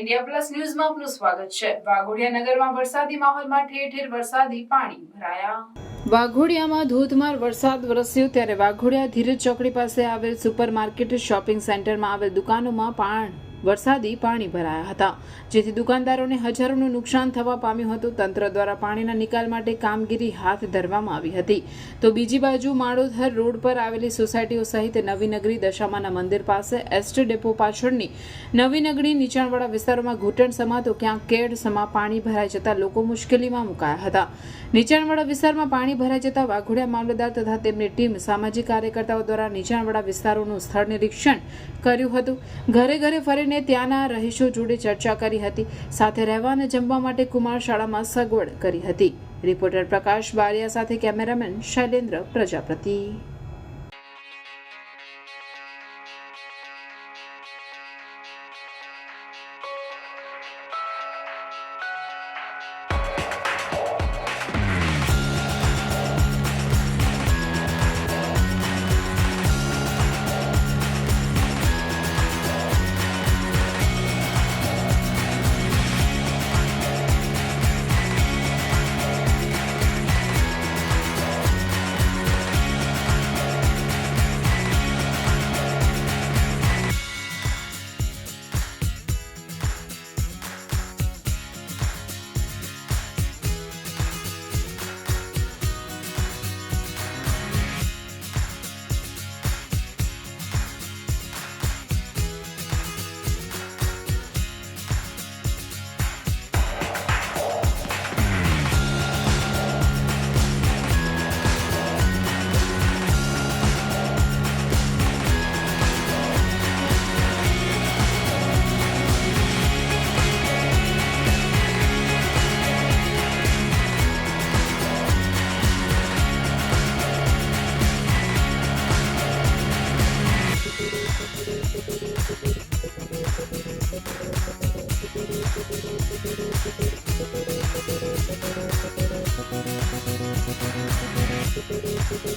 India plus ન્યૂઝમાં આપનું સ્વાગત છે। વાઘોડિયા નગરમાં વરસાદી માહોલમાં ઠેર ઠેર વરસાદી પાણી ભરાયા। વાઘોડિયામાં ધોધમાર વરસાદ વરસ્યો ત્યારે વાઘોડિયા ધીરજ ચોકડી પાસે આવેલ સુપરમાર્કેટ શોપિંગ સેન્ટરમાં આવેલ દુકાનોમાં વરસાદી પાણી ભરાયા હતા, જેથી દુકાનદારોને હજારોનું નુકસાન થવા પામ્યું હતું। તંત્ર દ્વારા પાણીના નિકાલ માટે કામગીરી હાથ ધરવામાં આવી હતી, તો બીજી બાજુ માળોથર રોડ પર આવેલી સોસાયટીઓ સહિત નવીનગરી દશામાના મંદિર પાસે એસટી ડેપો પાછળની નવીનગરી નીચાણવાળા વિસ્તારોમાં ઘૂંટણ સમા તો ક્યાંક કેડ સમા પાણી ભરાઈ જતા લોકો મુશ્કેલીમાં મુકાયા હતા। નીચાણવાળા વિસ્તારમાં પાણી ભરાઈ જતા વાઘોડિયા મામલતદાર તથા તેમની ટીમ સામાજિક કાર્યકર્તાઓ દ્વારા નીચાણવાળા વિસ્તારોનું સ્થળ નિરીક્ષણ કર્યું હતું। ઘરે ઘરે ફરીને ત્યાંના રહીશો જોડે ચર્ચા કરી હતી, સાથે રહેવા અને જમવા માટે કુમાર શાળામાં સગવડ કરી હતી। રિપોર્ટર પ્રકાશ બારિયા સાથે કેમેરામેન શૈલેન્દ્ર પ્રજાપતિ।